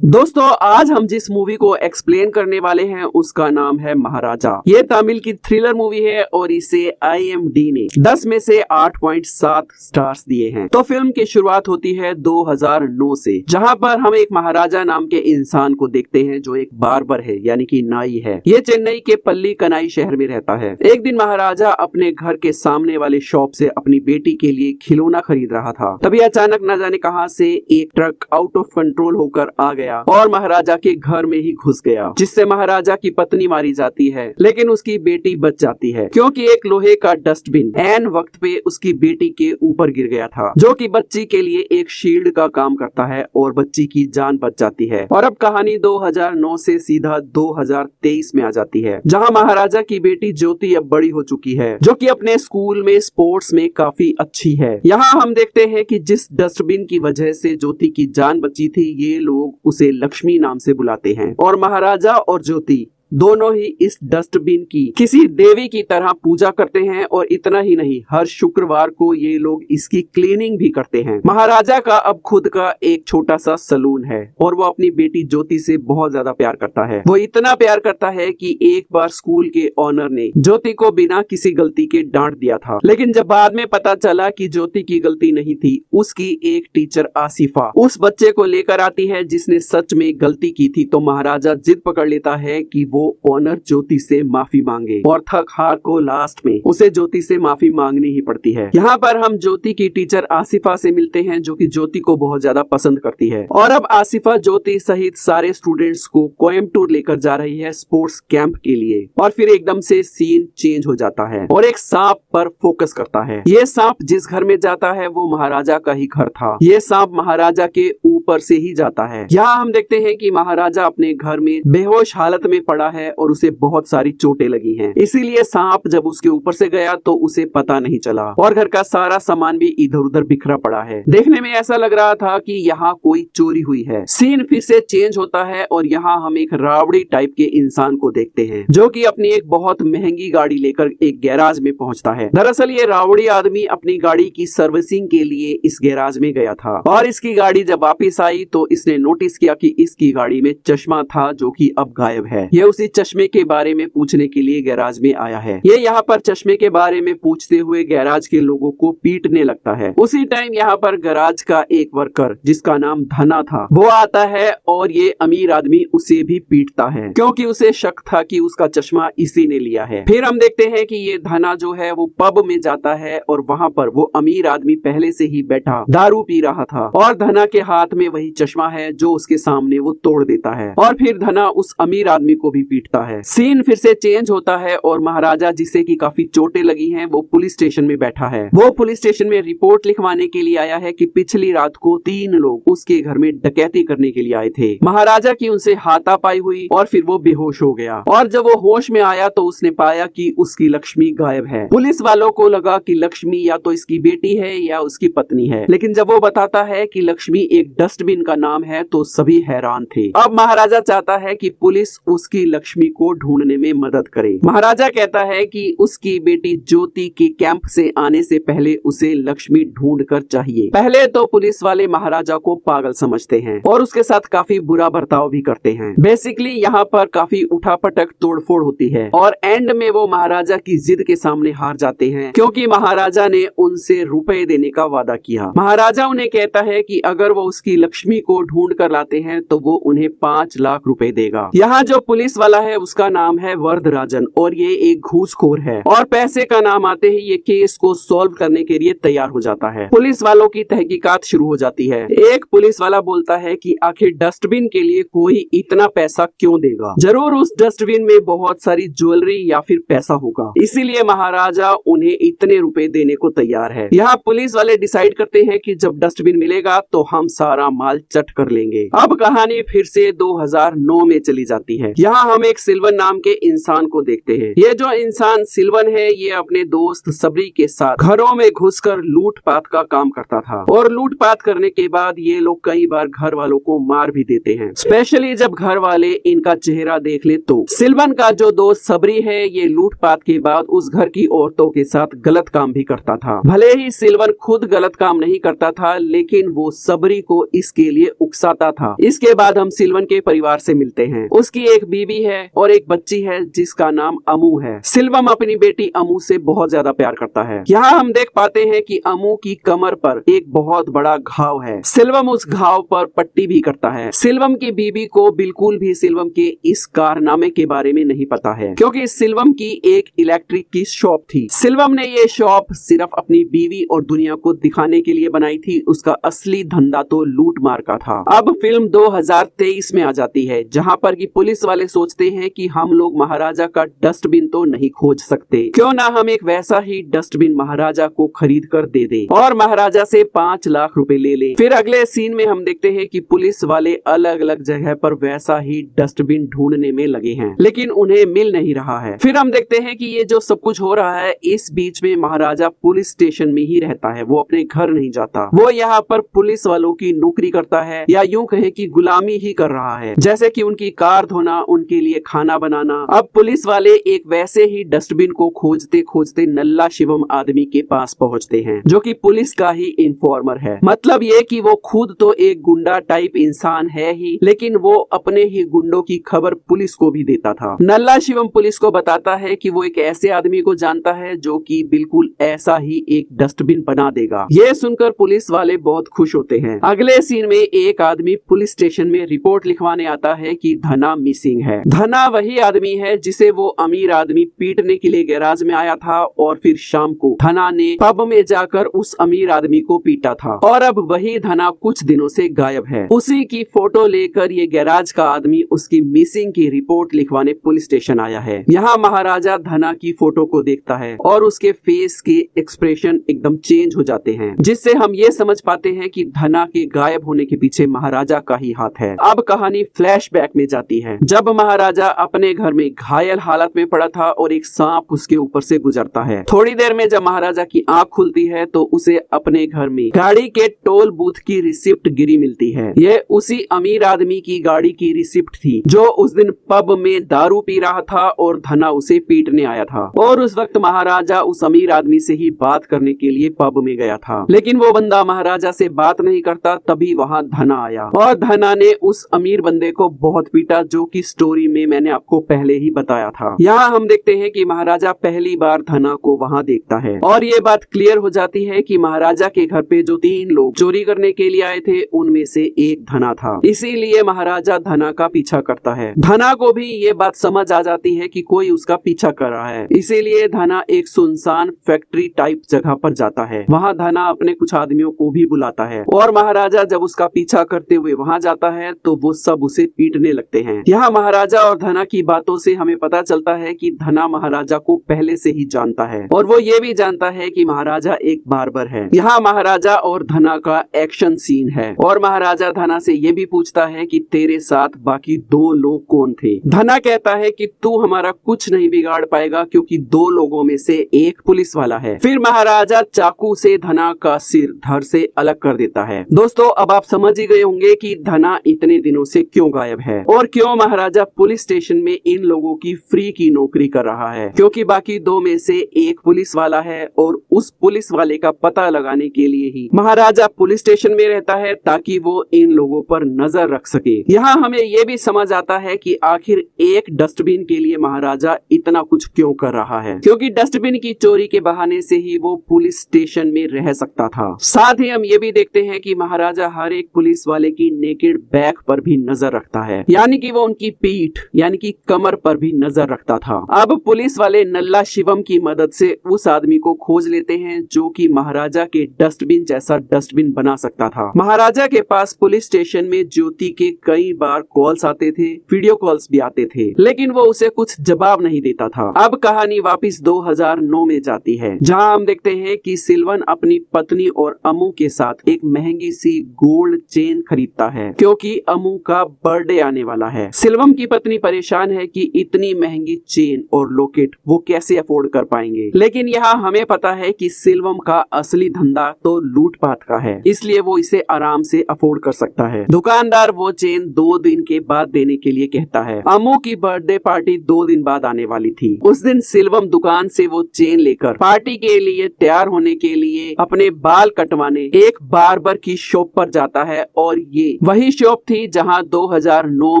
दोस्तों आज हम जिस मूवी को एक्सप्लेन करने वाले हैं उसका नाम है महाराजा। ये तमिल की थ्रिलर मूवी है और इसे IMD ने 10 में से 8.7 स्टार्स दिए हैं। तो फिल्म की शुरुआत होती है 2009 से, जहां पर हम एक महाराजा नाम के इंसान को देखते हैं जो एक बार्बर है यानी कि नाई है। ये चेन्नई के पल्ली कनाई शहर में रहता है। एक दिन महाराजा अपने घर के सामने वाले शॉप से अपनी बेटी के लिए खिलौना खरीद रहा था। तभी अचानक न जाने कहां से एक ट्रक आउट ऑफ कंट्रोल होकर आ गया और महाराजा के घर में ही घुस गया, जिससे महाराजा की पत्नी मारी जाती है, लेकिन उसकी बेटी बच जाती है क्योंकि एक लोहे का डस्टबिन ऐन वक्त पे उसकी बेटी के ऊपर गिर गया था, जो कि बच्ची के लिए एक शील्ड का काम करता है और बच्ची की जान बच जाती है। और अब कहानी 2009 से सीधा 2023 में आ जाती है, जहां महाराजा की बेटी ज्योति अब बड़ी हो चुकी है, जो कि अपने स्कूल में स्पोर्ट्स में काफी अच्छी है। यहाँ हम देखते हैं कि जिस डस्टबिन की वजह से ज्योति की जान बची थी, ये लोग उसे लक्ष्मी नाम से बुलाते हैं और महाराजा और ज्योति दोनों ही इस डस्टबिन की किसी देवी की तरह पूजा करते हैं। और इतना ही नहीं, हर शुक्रवार को ये लोग इसकी क्लीनिंग भी करते हैं। महाराजा का अब खुद का एक छोटा सा सलून है और वो अपनी बेटी ज्योति से बहुत ज्यादा प्यार करता है। वो इतना प्यार करता है कि एक बार स्कूल के ऑनर ने ज्योति को बिना किसी गलती के डांट दिया था, लेकिन जब बाद में पता चला कि ज्योति की गलती नहीं थी, उसकी एक टीचर आसिफा उस बच्चे को लेकर आती है जिसने सच में गलती की थी, तो महाराजा जिद पकड़ लेता है कि वो ऑनर ज्योति से माफी मांगे और थक हार को लास्ट में उसे ज्योति से माफी मांगनी ही पड़ती है। यहाँ पर हम ज्योति की टीचर आसिफा से मिलते हैं, जो कि ज्योति को बहुत ज्यादा पसंद करती है। और अब आसिफा ज्योति सहित सारे स्टूडेंट्स को कोयम्बटूर लेकर जा रही है स्पोर्ट्स कैंप के लिए। और फिर एकदम से सीन चेंज हो जाता है और एक सांप पर फोकस करता है। ये सांप जिस घर में जाता है वो महाराजा का ही घर था। ये सांप महाराजा के ऊपर से ही जाता है। यहाँ हम देखते हैं कि महाराजा अपने घर में बेहोश हालत में पड़ा है और उसे बहुत सारी चोटें लगी हैं। इसीलिए सांप जब उसके ऊपर से गया तो उसे पता नहीं चला और घर का सारा सामान भी इधर उधर बिखरा पड़ा है। देखने में ऐसा लग रहा था कि यहाँ कोई चोरी हुई है। सीन फिर से चेंज होता है और यहाँ हम एक रावड़ी टाइप के इंसान को देखते हैं, जो कि अपनी एक बहुत महंगी गाड़ी लेकर एक गैराज में पहुंचता है। दरअसल ये रावड़ी आदमी अपनी गाड़ी की सर्विसिंग के लिए इस गैराज में गया था और इसकी गाड़ी जब वापिस आई तो इसने नोटिस किया कि इसकी गाड़ी में चश्मा था, जो कि अब गायब है। ये उसी चश्मे के बारे में पूछने के लिए गैराज में आया है। ये यहाँ पर चश्मे के बारे में पूछते हुए गैराज के लोगों को पीटने लगता है। उसी टाइम यहाँ पर गैराज का एक वर्कर जिसका नाम धना था वो आता है और ये अमीर आदमी उसे भी पीटता है, क्योंकि उसे शक था कि उसका चश्मा इसी ने लिया है। फिर हम देखते हैं कि ये धना जो है वो पब में जाता है और वहाँ पर वो अमीर आदमी पहले से ही बैठा दारू पी रहा था और धना के हाथ में वही चश्मा है जो उसके सामने वो तोड़ देता है और फिर धना उस अमीर आदमी को भी पीटता है। सीन फिर से चेंज होता है और महाराजा, जिसे की काफी चोटें लगी हैं, वो पुलिस स्टेशन में बैठा है। वो पुलिस स्टेशन में रिपोर्ट लिखवाने के लिए आया है कि पिछली रात को 3 लोग उसके घर में डकैती करने के लिए आए थे। महाराजा की उनसे हाथापाई हुई और फिर वो बेहोश हो गया और जब वो होश में आया तो उसने पाया कि उसकी लक्ष्मी गायब है। पुलिस वालों को लगा कि लक्ष्मी या तो इसकी बेटी है या उसकी पत्नी है, लेकिन जब वो बताता है कि लक्ष्मी एक डस्टबिन का नाम है तो सभी हैरान थे। अब महाराजा चाहता है कि पुलिस उसकी लक्ष्मी को ढूंढने में मदद करे। महाराजा कहता है कि उसकी बेटी ज्योति के कैंप से आने से पहले उसे लक्ष्मी ढूंढ कर चाहिए। पहले तो पुलिस वाले महाराजा को पागल समझते हैं और उसके साथ काफी बुरा बर्ताव भी करते हैं। बेसिकली यहाँ पर काफी उठापटक तोड़फोड़ होती है और एंड में वो महाराजा की जिद के सामने हार जाते हैं, क्योंकि महाराजा ने उनसे रुपए देने का वादा किया। महाराजा उन्हें कहता है कि अगर वो उसकी लक्ष्मी को ढूंढ कर लाते हैं तो वो उन्हें 5 लाख रुपए देगा। यहाँ जो पुलिस वाला है उसका नाम है वरदराजन और ये एक घूसखोर है और पैसे का नाम आते ही ये केस को सॉल्व करने के लिए तैयार हो जाता है। पुलिस वालों की तहकीकात शुरू हो जाती है। एक पुलिस वाला बोलता है कि आखिर डस्टबिन के लिए कोई इतना पैसा क्यों देगा, जरूर उस डस्टबिन में बहुत सारी ज्वेलरी या फिर पैसा होगा, इसीलिए महाराजा उन्हें इतने रुपए देने को तैयार है। यहाँ पुलिस वाले डिसाइड करते हैं कि जब डस्टबिन मिलेगा तो हम सारा माल चट कर लेंगे। अब कहानी फिर से 2009 में चली जाती है। यहाँ हम एक सिल्वन नाम के इंसान को देखते हैं। ये जो इंसान सिल्वन है, ये अपने दोस्त सबरी के साथ घरों में घुसकर लूटपाट का काम करता था और लूटपाट करने के बाद ये लोग कई बार घर वालों को मार भी देते हैं, स्पेशली जब घर वाले इनका चेहरा देख ले तो। सिल्वन का जो दोस्त सबरी है, ये लूटपाट के बाद उस घर की औरतों के साथ गलत काम भी करता था। भले ही सिल्वन खुद गलत काम नहीं करता था, लेकिन वो सबरी को इसके लिए उकसाता था। इसके बाद हम सिल्वन के परिवार से मिलते हैं। उसकी एक बीवी है और एक बच्ची है जिसका नाम अमू है। सिल्वम अपनी बेटी अमू से बहुत ज्यादा प्यार करता है। यहाँ हम देख पाते हैं कि अमू की कमर पर एक बहुत बड़ा घाव है। सिल्वम उस घाव पर पट्टी भी करता है। सिल्वम की बीबी को बिल्कुल भी सिल्वम के इस कारनामे के बारे में नहीं पता है, क्योंकि सिल्वम की एक इलेक्ट्रिक की शॉप थी। सिल्वम ने ये शॉप सिर्फ अपनी बीवी और दुनिया को दिखाने के लिए बनाई थी। उसका असली धंधा तो लूट मार का था। अब फिल्म 2023 में आ जाती है, जहाँ पर कि पुलिस वाले सोचते हैं कि हम लोग महाराजा का डस्टबिन तो नहीं खोज सकते, क्यों ना हम एक वैसा ही डस्टबिन महाराजा को खरीद कर दे दें और महाराजा से 5 लाख रुपए ले लें। फिर अगले सीन में हम देखते हैं कि पुलिस वाले अलग अलग जगह पर वैसा ही डस्टबिन ढूंढने में लगे हैं, लेकिन उन्हें मिल नहीं रहा है। फिर हम देखते हैं कि ये जो सब कुछ हो रहा है, इस बीच में महाराजा पुलिस स्टेशन में ही रहता है। वो अपने घर नहीं जाता। वो यहाँ पर पुलिस वालों की नौकरी करता है, या यूं कहे कि गुलामी ही कर रहा है, जैसे कि उनकी कार धोना, उनके लिए खाना बनाना। अब पुलिस वाले एक वैसे ही डस्टबिन को खोजते खोजते नल्ला शिवम आदमी के पास पहुंचते हैं, जो कि पुलिस का ही इन्फॉर्मर है। मतलब ये कि वो खुद तो एक गुंडा टाइप इंसान है ही, लेकिन वो अपने ही गुंडों की खबर पुलिस को भी देता था। नल्ला शिवम पुलिस को बताता है कि वो एक ऐसे आदमी को जानता है जो कि बिल्कुल ऐसा ही एक डस्टबिन बना देगा। ये सुनकर पुलिस वाले बहुत खुश होते हैं। अगले सीन में एक आदमी पुलिस स्टेशन में रिपोर्ट लिखवाने आता है कि धना मिसिंग है। धना वही आदमी है जिसे वो अमीर आदमी पीटने के लिए गैराज में आया था और फिर शाम को धना ने पब में जाकर उस अमीर आदमी को पीटा था, और अब वही धना कुछ दिनों से गायब है। उसी की फोटो लेकर ये गैराज का आदमी उसकी मिसिंग की रिपोर्ट लिखवाने पुलिस स्टेशन आया है। यहाँ महाराजा धना की फोटो को देखता है और उसके फेस के एक्सप्रेशन एकदम चेंज हो जाते हैं, जिससे हम ये समझ पाते हैं कि धना के गायब होने के पीछे महाराजा का ही हाथ है। अब कहानी फ्लैशबैक में जाती है, जब महाराजा अपने घर में घायल हालत में पड़ा था और एक सांप उसके ऊपर से गुजरता है। थोड़ी देर में जब महाराजा की आंख खुलती है तो उसे अपने घर में गाड़ी के टोल बूथ की रिसिप्ट गिरी मिलती है। ये उसी अमीर आदमी की गाड़ी की रिसिप्ट थी जो उस दिन पब में दारू पी रहा था और धना उसे पीटने आया था, और उस वक्त महाराजा उस अमीर आदमी से ही बात करने के लिए पब में गया था, लेकिन वो बंदा महाराजा से बात नहीं करता। तभी वहाँ धना आया और धना ने उस अमीर बंदे को बहुत पीटा, जो कि स्टोरी में मैंने आपको पहले ही बताया था। यहाँ हम देखते हैं कि महाराजा पहली बार धना को वहाँ देखता है और ये बात क्लियर हो जाती है कि महाराजा के घर पे जो 3 लोग चोरी करने के लिए आए थे, उनमें से एक धना था। इसीलिए महाराजा धना का पीछा करता है। धना को भी ये बात समझ आ जाती है कि कोई उसका पीछा कर रहा है, इसीलिए धना एक सुनसान फैक्ट्री टाइप जगह पर जाता है। वहाँ धना अपने कुछ आदमियों को भी बुलाता है और महाराजा जब उसका पीछा करते हुए वहाँ जाता है तो वो सब उसे पीटने लगते हैं। यहाँ महाराजा और धना की बातों से हमें पता चलता है कि धना महाराजा को पहले से ही जानता है और वो ये भी जानता है कि महाराजा एक बार्बर है। यहाँ महाराजा और धना का एक्शन सीन है और महाराजा धना से ये भी पूछता है कि तेरे साथ बाकी 2 लोग कौन थे। धना कहता है कि तू हमारा कुछ नहीं बिगाड़ पाएगा, क्योंकि 2 लोगों में से एक पुलिस वाला है। फिर महाराजा चाकू से धना का सिर धड़ से अलग कर देता है। दोस्तों, अब आप समझ ही गए होंगे कि धना इतने दिनों से क्यों गायब है और क्यों महाराजा पुलिस स्टेशन में इन लोगों की फ्री की नौकरी कर रहा है, क्योंकि बाकी 2 में से एक पुलिस वाला है और उस पुलिस वाले का पता लगाने के लिए ही महाराजा पुलिस स्टेशन में रहता है, ताकि वो इन लोगों पर नजर रख सके। यहाँ हमें ये भी समझ आता है कि आखिर एक डस्टबिन के लिए महाराजा इतना कुछ क्यों कर रहा है, क्योंकि डस्टबिन की चोरी के बहाने से ही वो पुलिस स्टेशन में रह सकता था। साथ ही हम ये भी देखते हैं कि महाराजा हर एक पुलिस वाले की नेकेड बैक पर भी नजर रखता है, यानी कि वो उनकी पीठ यानी कि कमर पर भी नजर रखता था। अब पुलिस वाले नल्ला शिवम की मदद से उस आदमी को खोज लेते हैं जो कि महाराजा के डस्टबिन जैसा डस्टबिन बना सकता था। महाराजा के पास पुलिस स्टेशन में ज्योति के कई बार कॉल्स आते थे, वीडियो कॉल्स भी आते थे, लेकिन वो उसे कुछ जवाब नहीं देता था। अब कहानी वापस 2009 में जाती है, जहाँ हम देखते हैं कि सिल्वन अपनी पत्नी और अमू के साथ एक महंगी सी गोल्ड चेन खरीदता है, क्योंकि अमू का बर्थडे आने वाला है। सिल्वम की पत्नी परेशान है कि इतनी महंगी चेन और लॉकेट वो कैसे अफोर्ड कर पाएंगे। लेकिन यहाँ हमें पता है कि सिल्वम का असली धंधा तो लूटपाट का है, इसलिए वो इसे आराम से अफोर्ड कर सकता है। दुकानदार वो चेन 2 दिन के बाद देने के लिए कहता है। अम्मू की बर्थडे पार्टी 2 दिन बाद आने वाली थी। उस दिन सिल्वम दुकान से वो चेन लेकर पार्टी के लिए तैयार होने के लिए अपने बाल कटवाने एक बार्बर की शॉप पर जाता है, और ये वही शॉप थी जहां 2009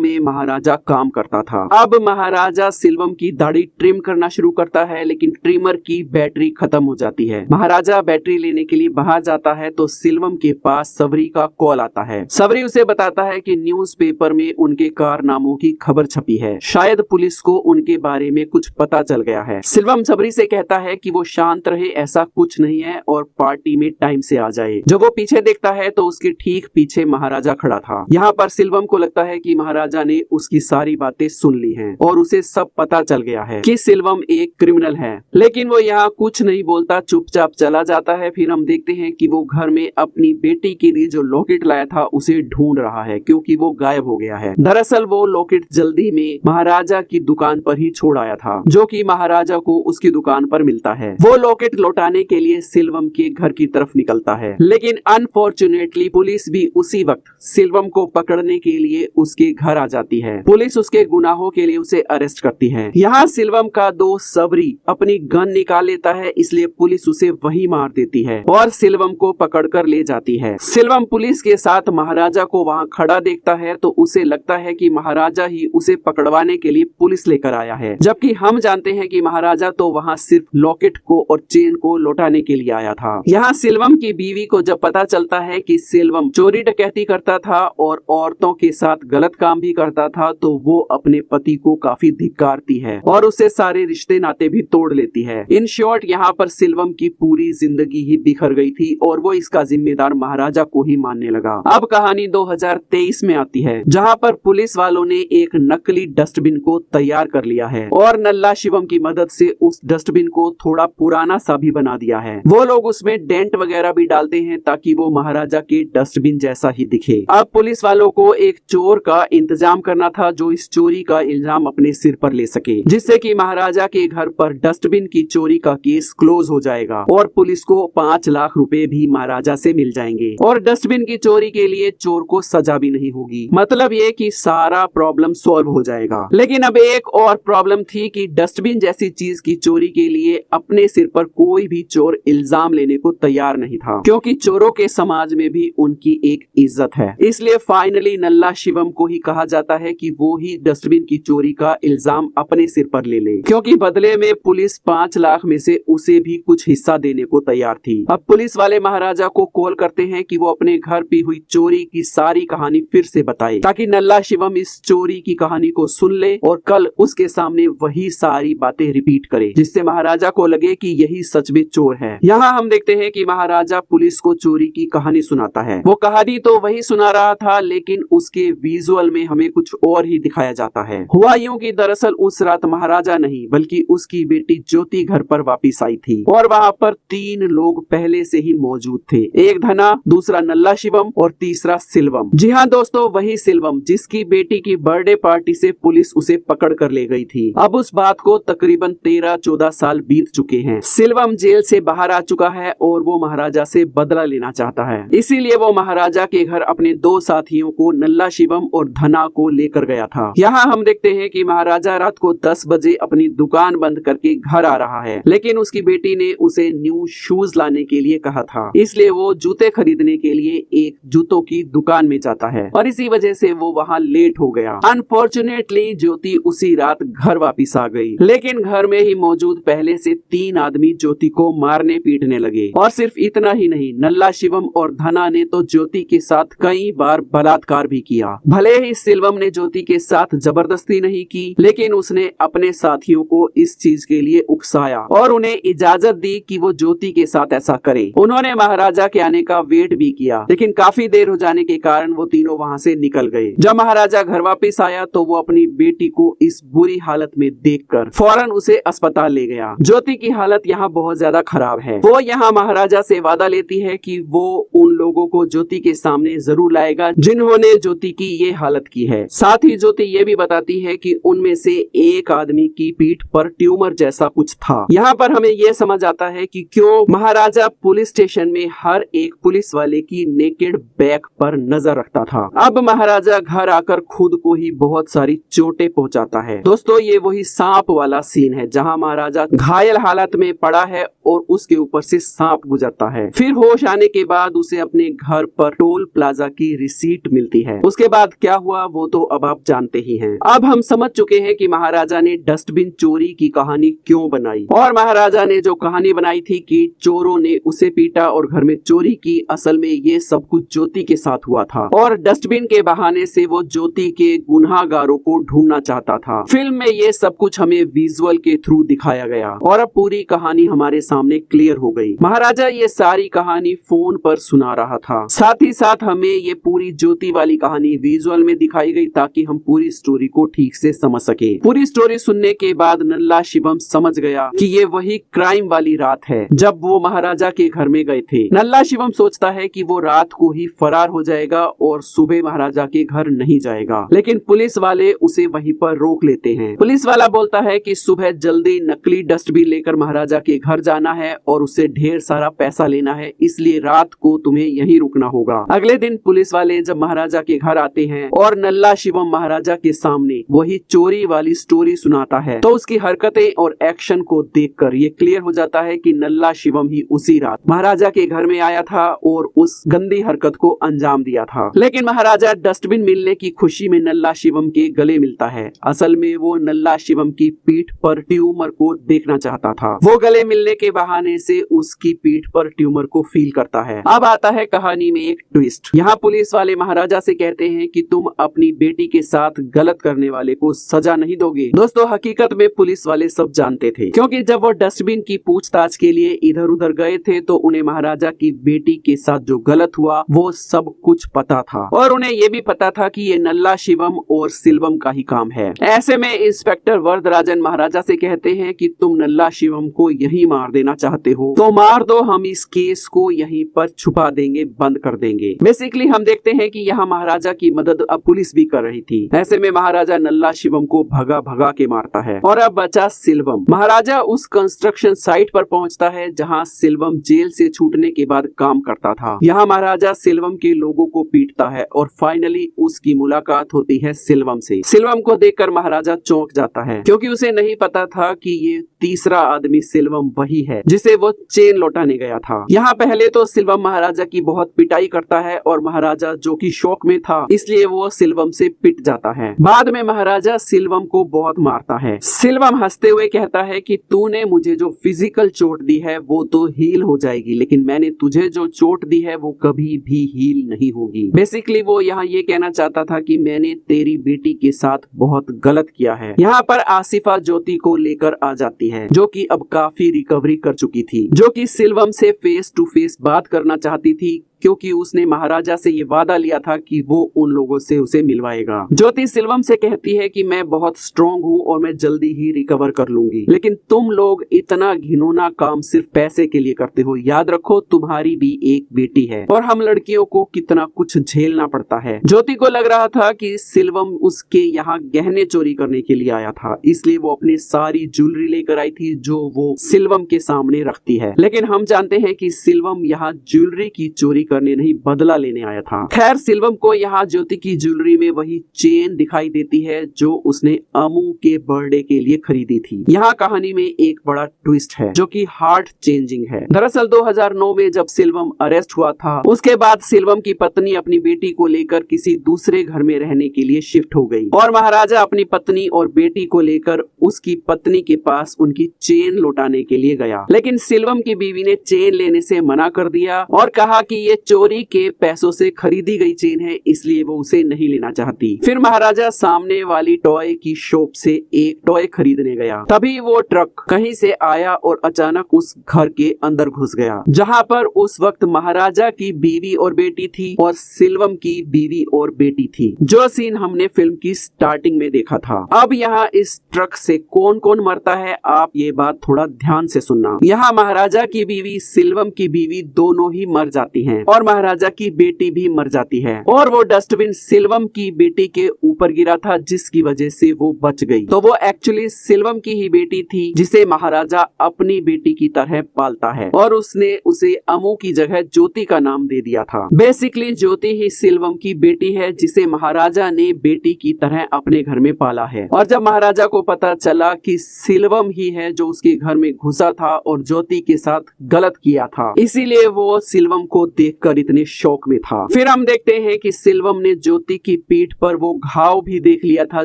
में महाराजा काम करता था। अब महाराजा सिल्वम की दाढ़ी ट्रिम करना शुरू करता है, लेकिन ट्रिमर की बैटरी खत्म हो जाती है। महाराजा बैटरी लेने के लिए बाहर जाता है तो सिल्वम के पास सबरी का कॉल आता है। सबरी उसे बताता है कि न्यूज़पेपर में उनके कारनामों की खबर छपी है, शायद पुलिस को उनके बारे में कुछ पता चल गया है। सिल्वम सबरी से कहता है कि वो शांत रहे, ऐसा कुछ नहीं है, और पार्टी में टाइम से आ जाए। जब वो पीछे देखता है तो उसके ठीक पीछे महाराजा खड़ा था। यहाँ पर सिल्वम को लगता है कि महाराजा ने उसकी सारी बातें सुन ली हैं और उसे सब पता चल गया है कि सिल्वम एक क्रिमिनल है। लेकिन वो यहाँ कुछ नहीं बोलता, चुपचाप चला जाता है। फिर हम देखते हैं कि वो घर में अपनी बेटी के लिए जो लॉकेट लाया था उसे ढूंढ रहा है, क्योंकि वो गायब हो गया है। दरअसल वो लॉकेट जल्दी में महाराजा की दुकान पर ही छोड़ आया था, जो कि महाराजा को उसकी दुकान पर मिलता है। वो लॉकेट लौटाने के लिए सिल्वम के घर की तरफ निकलता है, लेकिन अनफॉर्चुनेटली पुलिस भी उसी वक्त सिल्वम को पकड़ने के लिए उसके घर आ जाती है। पुलिस उसके गुनाहों के लिए उसे अरेस्ट करती है। यहाँ सिल्वम का दोस्त सबरी अपनी गन निकाल लेता है, इसलिए पुलिस उसे वहीं मार देती है और सिल्वम को पकड़कर ले जाती है। सिल्वम पुलिस के साथ महाराजा को वहाँ खड़ा देखता है तो उसे लगता है कि महाराजा ही उसे पकड़वाने के लिए पुलिस लेकर आया है, जबकि हम जानते हैं कि महाराजा तो वहाँ सिर्फ लॉकेट को और चेन को लौटाने के लिए आया था। यहाँ सिल्वम की बीवी को जब पता चलता है कि सिल्वम चोरी डकैती करता था और औरतों के साथ गलत काम भी करता था, तो वो अपने पति को काफी धिक्कारती है और उससे सारे रिश्ते नाते भी तोड़ लेती है। इन शॉर्ट यहाँ पर सिल्वम की पूरी जिंदगी ही बिखर गई थी और वो इसका जिम्मेदार महाराजा को ही मानने लगा। अब कहानी 2023 में आती है, जहाँ पर पुलिस वालों ने एक नकली डस्टबिन को तैयार कर लिया है और नल्ला शिवम की मदद से उस डस्टबिन को थोड़ा पुराना सा भी बना दिया है। वो लोग उसमें डेंट वगैरह भी डालते हैं ताकि वो महाराजा के डस्टबिन जैसा ही दिखे। अब पुलिस वालों को एक चोर का इंतजाम करना था जो इस चोरी का इल्जाम अपने सिर पर ले सके, जिससे कि महाराजा के घर पर डस्टबिन की चोरी का केस क्लोज हो जाएगा और पुलिस को 5 लाख रुपए भी महाराजा से मिल जाएंगे और डस्टबिन की चोरी के लिए चोर को सजा भी नहीं होगी। मतलब ये कि सारा प्रॉब्लम सॉल्व हो जाएगा। लेकिन अब एक और प्रॉब्लम थी कि डस्टबिन जैसी चीज की चोरी के लिए अपने सिर पर कोई भी चोर इल्जाम लेने को तैयार नहीं था, क्योंकि चोरों के समाज में भी उनकी एक इज्जत है। इसलिए फाइनली नल्ला शिवम को ही कहा जाता है कि वो ही डस्टबिन की चोरी का इल्जाम अपने सिर पर ले ले, क्योंकि बदले में पुलिस 5 लाख में से उसे भी कुछ हिस्सा देने को तैयार थी। अब पुलिस वाले महाराजा को कॉल करते हैं कि वो अपने घर पे हुई चोरी की सारी कहानी फिर से बताए, ताकि नल्ला शिवम इस चोरी की कहानी को सुन ले और कल उसके सामने वही सारी बातें रिपीट करे, जिससे महाराजा को लगे कि यही सच में चोर है। यहाँ हम देखते हैं कि महाराजा पुलिस को चोरी की कहानी सुनाता है। वो कहानी तो वही सुना रहा था, लेकिन उसके विजुअल में हमें कुछ और ही दिखाया जाता है। हुआ यूं कि दरअसल उस रात महाराजा नहीं बल्कि उसकी बेटी ज्योति घर पर वापिस आई थी और वहाँ पर 3 लोग पहले से ही मौजूद थे। एक धना, दूसरा नल्ला शिवम और तीसरा सिल्वम। जी हाँ दोस्तों, वही सिल्वम जिसकी बेटी की बर्थडे पार्टी से पुलिस उसे पकड़ कर ले गई थी। अब उस बात को तकरीबन 13-14 साल बीत चुके हैं। सिल्वम जेल से बाहर आ चुका है और वो महाराजा से बदला लेना चाहता है। इसीलिए वो महाराजा के घर अपने 2 साथियों को नल्ला शिवम और धना को लेकर गया था। यहाँ हम देखते हैं कि महाराजा रात को 10 बजे अपनी दुकान बंद करके घर आ रहा है, लेकिन उसकी बेटी ने उसे न्यू शूज लाने के लिए कहा था, इसलिए वो जूते खरीदने के लिए एक जूतों की दुकान में जाता है और इसी वजह से वो वहाँ लेट हो गया। अनफॉर्चुनेटली ज्योति उसी रात घर वापिस आ गई, लेकिन घर में ही मौजूद पहले से 3 आदमी ज्योति को मारने पीटने लगे। और सिर्फ इतना ही नहीं, नल्ला शिवम और धना ने तो ज्योति के साथ कई बार बलात्कार भी किया। भले ही सिल्वम ने ज्योति के साथ जबरदस्ती नहीं की, लेकिन उसने अपने साथियों को इस चीज के लिए उकसाया और उन्हें इजाजत दी कि वो ज्योति के साथ ऐसा करे। उन्होंने महाराजा के आने का वेट भी किया, लेकिन काफी देर हो जाने के कारण वो तीनों वहाँ से निकल गए। जब महाराजा घर वापस आया तो वो अपनी बेटी को इस बुरी हालत में देखकर फौरन उसे अस्पताल ले गया। ज्योति की हालत यहाँ बहुत ज्यादा खराब है। वो यहाँ महाराजा से वादा लेती है कि वो उन लोगों को ज्योति के सामने जरूर लाएगा जिन्होंने ज्योति की ये हालत की है। साथ ही ज्योति ये भी बताती है कि उनमें से एक आदमी की पीठ पर ट्यूमर जैसा कुछ था। यहाँ पर हमें ये समझ आता है कि क्यों महाराजा पुलिस स्टेशन में हर एक पुलिस वाले की नेकेड बैक पर नजर रखता था। अब महाराजा घर आकर खुद को ही बहुत सारी चोटें पहुंचाता है। दोस्तों, ये वही सांप वाला सीन है जहां महाराजा घायल हालत में पड़ा है और उसके ऊपर से सांप गुजरता है। फिर होश आने के बाद उसे अपने घर पर टोल प्लाजा की रिसीट मिलती है। उसके बाद क्या हुआ वो तो अब आप जानते ही हैं। अब हम समझ चुके हैं कि महाराजा ने डस्टबिन चोरी की कहानी क्यों बनाई, और महाराजा ने जो कहानी बनाई थी कि चोरों ने उसे पीटा और घर में चोरी की, असल में ये सब कुछ ज्योति के साथ हुआ था और डस्टबिन के बहाने से वो ज्योति के गुनाहगारों को ढूंढना चाहता था। फिल्म में ये सब कुछ हमें विजुअल के थ्रू दिखाया गया और अब पूरी कहानी हमारे सामने क्लियर हो गई। महाराजा ये सारी कहानी फोन पर सुना रहा था, साथ ही साथ हमें ये पूरी ज्योति वाली कहानी विजुअल में दिखाई गई ताकि हम पूरी स्टोरी को ठीक से समझ सके। पूरी स्टोरी सुनने के बाद नल्ला शिवम समझ गया कि ये वही क्राइम वाली रात है जब वो महाराजा के घर में गए थे। नल्ला शिवम सोचता है कि वो रात को ही फरार हो जाएगा और सुबह महाराजा के घर नहीं जाएगा, लेकिन पुलिस वाले उसे वहीं पर रोक लेते हैं। पुलिस वाला बोलता है कि सुबह जल्दी नकली डस्टबिन लेकर महाराजा के घर जाना है और उससे ढेर सारा पैसा लेना है, इसलिए रात को तुम्हें यहीं रुकना होगा। अगले दिन पुलिस वाले जब महाराजा के घर आते हैं और नल्ला शिवम महाराजा के सामने वही चोरी वाली स्टोरी सुनाता है, तो उसकी हरकतें और एक्शन को देखकर ये क्लियर हो जाता है कि नल्ला शिवम ही उसी रात महाराजा के घर में आया था और उस गंदी हरकत को अंजाम दिया था। लेकिन महाराजा डस्टबिन मिलने की खुशी में नल्ला शिवम के गले मिलता है। असल में वो नल्ला शिवम की पीठ पर ट्यूमर को देखना चाहता था। वो गले मिलने के बहाने से उसकी पीठ पर ट्यूमर को फील करता है। अब आता है कहानी में एक ट्विस्ट। यहाँ पुलिस वाले महाराजा से कहते हैं कि तुम अपनी बेटी के साथ गलत करने वाले को सजा नहीं दोगे। दोस्तों, हकीकत में पुलिस वाले सब जानते थे, क्योंकि जब वो डस्टबिन की पूछताछ के लिए इधर उधर गए थे तो उन्हें महाराजा की बेटी के साथ जो गलत हुआ वो सब कुछ पता था और उन्हें ये भी पता था कि ये नल्ला शिवम और सिल्वम का ही काम है। ऐसे में इंस्पेक्टर वरदराजन महाराजा से कहते हैं कि तुम नल्ला शिवम को यही मार देना चाहते हो तो मार दो, हम इस केस को यहीं पर छुपा देंगे, बंद कर देंगे। बेसिकली हम देखते हैं कि यहाँ महाराजा की मदद अब पुलिस भी कर रही थी। ऐसे में महाराजा नल्ला शिवम को भगा भगा के मारता है और अब बचा सिल्वम। महाराजा उस कंस्ट्रक्शन साइट पर पहुंचता है जहां सिल्वम जेल से छूटने के बाद काम करता था। यहाँ महाराजा सिल्वम के लोगों को पीटता है और फाइनली उसकी मुलाकात होती है सिल्वम से। सिल्वम को देखकर महाराजा चौंक जाता है, क्योंकि उसे नहीं पता था कि ये तीसरा आदमी सिल्वम वही है जिसे वो चेन लौटाने गया था। यहाँ पहले तो सिल्वम महाराजा की बहुत पिटाई करता है और महाराजा जो कि शौक में था इसलिए वो सिल्वम से पिट जाता है। बाद में महाराजा सिल्वम को बहुत मारता है। सिल्वम हंसते हुए कहता है कि तूने मुझे जो फिजिकल चोट दी है वो तो हील हो जाएगी, लेकिन मैंने तुझे जो चोट दी है वो कभी भी हील नहीं होगी। बेसिकली वो यहाँ ये कहना चाहता था कि मैंने तेरी बेटी के साथ बहुत गलत किया है। यहाँ पर आसिफा ज्योति को लेकर आ जाती है जो कि अब काफी रिकवरी कर चुकी थी, जो कि सिल्वम से फेस टू फेस बात करना चाहती थी, क्योंकि उसने महाराजा से ये वादा लिया था कि वो उन लोगों से उसे मिलवाएगा। ज्योति सिल्वम से कहती है कि मैं बहुत स्ट्रॉन्ग हूँ और मैं जल्दी ही रिकवर कर लूंगी, लेकिन तुम लोग इतना घिनौना काम सिर्फ पैसे के लिए करते हो। याद रखो तुम्हारी भी एक बेटी है और हम लड़कियों को कितना कुछ झेलना पड़ता है। ज्योति को लग रहा था कि सिल्वम उसके यहाँ गहने चोरी करने के लिए आया था, इसलिए वो अपनी सारी ज्वेलरी लेकर आई थी जो वो सिल्वम के सामने रखती है। लेकिन हम जानते हैं कि सिल्वम यहाँ ज्वेलरी की चोरी करने नहीं बदला लेने आया था। खैर सिल्वम को यहाँ ज्योति की ज्वेलरी में वही चेन दिखाई देती है जो उसने अमू के बर्थडे के लिए खरीदी थी। यहाँ कहानी में एक बड़ा ट्विस्ट है जो कि हार्ट चेंजिंग है। दरअसल 2009 में जब सिल्वम अरेस्ट हुआ था उसके बाद सिल्वम की पत्नी अपनी बेटी को लेकर किसी दूसरे घर में रहने के लिए शिफ्ट हो गई और महाराजा अपनी पत्नी और बेटी को लेकर उसकी पत्नी के पास उनकी चेन लौटाने के लिए गया, लेकिन सिल्वम की बीवी ने चेन लेने से मना कर दिया और कहा कि ये चोरी के पैसों से खरीदी गई चेन है, इसलिए वो उसे नहीं लेना चाहती। फिर महाराजा सामने वाली टॉय की शॉप से एक टॉय खरीदने गया। तभी वो ट्रक कहीं से आया और अचानक उस घर के अंदर घुस गया जहाँ पर उस वक्त महाराजा की बीवी और बेटी थी और सिल्वम की बीवी और बेटी थी, जो सीन हमने फिल्म की स्टार्टिंग में देखा था। अब यहाँ इस ट्रक से कौन कौन मरता है आप ये बात थोड़ा ध्यान से सुनना। यहाँ महाराजा की बीवी सिल्वम की बीवी दोनों ही मर जाती हैं और महाराजा की बेटी भी मर जाती है और वो डस्टबिन सिल्वम की बेटी के ऊपर गिरा था, जिसकी वजह से वो बच गई। तो वो एक्चुअली सिल्वम की ही बेटी थी, जिसे महाराजा अपनी बेटी की तरह पालता है और उसने उसे अमू की जगह ज्योति का नाम दे दिया था। बेसिकली ज्योति ही सिल्वम की बेटी है, जिसे महाराजा ने बेटी की तरह अपने घर में पाला है। और जब महाराजा को पता चला कि सिल्वम ही है जो उसके घर में घुसा था और ज्योति के साथ गलत किया था, इसीलिए वो सिल्वम को देखकर इतने शौक में था। फिर हम देखते हैं कि सिल्वम ने ज्योति की पीठ पर वो घाव भी देख लिया था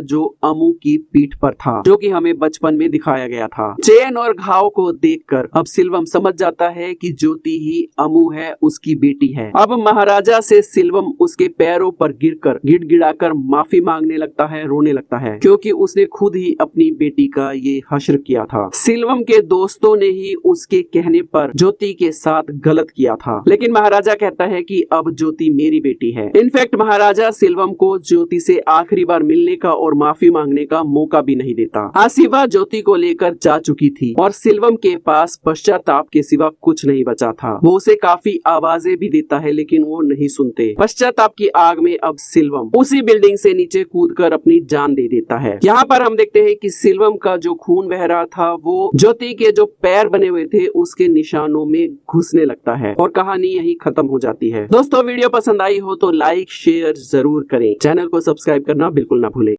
जो अमू की पीठ पर था, जो कि हमें बचपन में दिखाया गया था। चेन और घाव को देखकर अब सिल्वम समझ जाता है कि ज्योति ही अमू है, उसकी बेटी है। अब महाराजा से सिल्वम उसके पैरों पर गिरकर गिड़गिड़ाकर माफी मांगने लगता है, रोने लगता है, क्योंकि उसने खुद ही अपनी बेटी का ये हश्र किया था। सिल्वम के दोस्तों ने ही उसके कहने पर ज्योति के साथ गलत किया था, लेकिन महाराजा कहता है कि अब ज्योति मेरी बेटी है। इनफैक्ट महाराजा सिल्वम को ज्योति से आखिरी बार मिलने का और माफी मांगने का मौका भी नहीं देता। आसिफा ज्योति को लेकर जा चुकी थी और सिल्वम के पास पश्चाताप के सिवा कुछ नहीं बचा था। वो उसे काफी आवाजें भी देता है, लेकिन वो नहीं सुनते। पश्चाताप की आग में अब सिल्वम उसी बिल्डिंग से नीचे कूदकर अपनी जान दे देता है। यहाँ पर हम देखते हैं कि सिल्वम का जो खून बह रहा था वो ज्योति के जो पैर बने हुए थे उसके निशानों में घुसने लगता है और कहानी यही खत्म हो जाती है। दोस्तों, वीडियो पसंद आई हो तो लाइक शेयर जरूर करें, चैनल को सब्सक्राइब करना बिल्कुल ना भूलें।